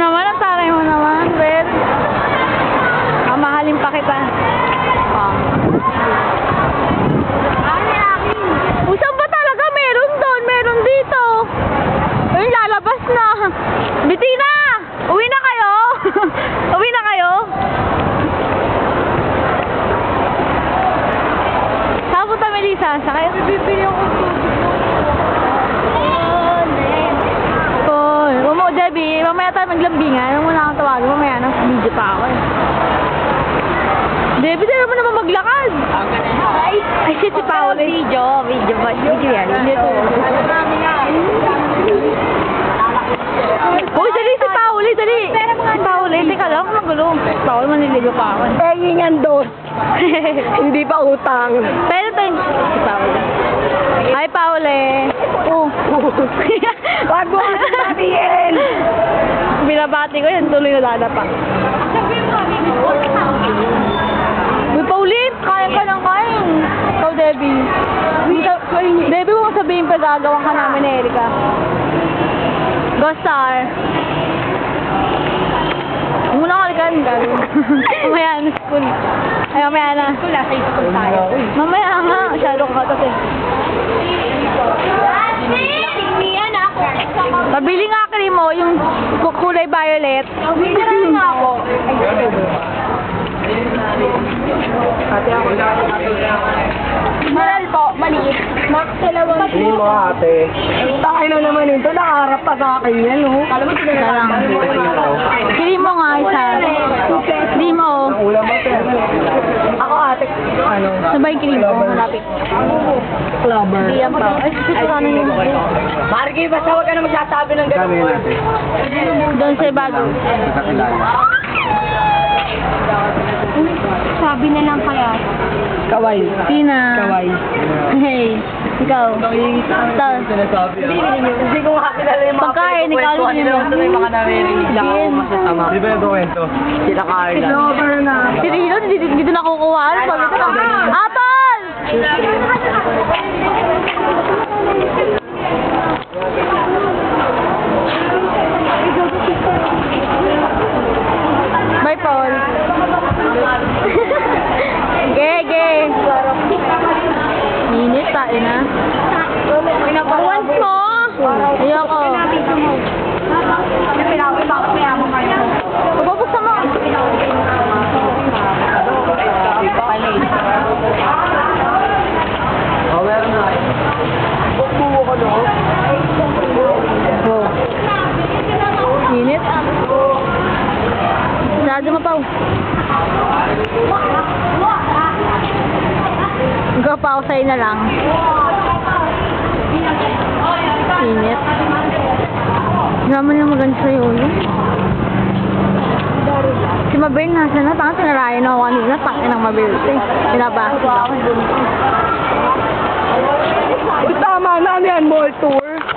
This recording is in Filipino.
naman, ang taray mo naman, Ben. Mahalin pa kita. Saan ba talaga? Meron doon, meron dito. Ayun, lalabas na. Bitina! Uwi na kayo? Uwi na kayo? Saan punta, Melissa? Sakay? Bibili ako Umo, Debbie, mamaya tayo maglambingan. Ano muna akong tawagin? Mamaya na, video pa ako eh. Debbie, sa'yo mo naman maglakad. Ay, shit, si Paolo. Video ba? Video yan. Uy, dali si Paolo, dali. Si Paolo, teka lang, magulo. Paolo, maniligo pa ako. Pengingan dos. Hindi pa utang. Pero ito yung si Paolo. Hi, Paolo. Oh. Wag mo ang sabihin. Binabati ko yan, tuloy na dadapa. Uy, Paulit, kaya ka ng kain. Ikaw, Debbie. Debbie, huwag sabihin pa gagawin ka namin, Erika. Go, Star. Muna ka likan, gagawin. Mamaya na school. Ay, mamaya na. School, sa school tayo. Mamaya nga, masyado ka kasi. Pabili nga cream mo, yung kulay violet. Pabili nga ako. Maral po, maliit. Max, dalawang po. Hindi mo ate. Takay na naman ito, nakaharap pa sa akin yan, no? Kala mo Salang. Cream mo nga isa. Cream mo. Ang ulam mo, sir. Ako ate, ano? Sabay cream mo, malapit. Clubber. Hindi yan pa. Ay, sana yun. Margie, basta huwag ka na magsasabi ng Kami gano'n. natin. Doon sa bago. Nakilala. Sabi na lang kaya. Kaway. Tina. Kaway. Hey, ikaw. Star. Sinasabi Hindi ko makakilala yung mga Pagkain, ikaw pinagkukwentuhan rin nila. yun. May mga naririnig lang ako Din. masasama. Di ba yung kwento? Sila Carla. na. Si Rino, dito nakukuha. Sabi ko na, Apple! Bye, Paul. Gege. Minit tayo na. Once mo. Ayoko. Bubuksan mo. Power na. Bukbuo ko no? Minit. Sarado mo, Pao. Gapaw sa'yo na lang. Init. Naman yung maganda sa'yo ulo. Si Mabel nasa na. Tangan sinarayan ako kanina. Tangin ng Mabel. Pinabasa ako. Tama na yan, mall tour.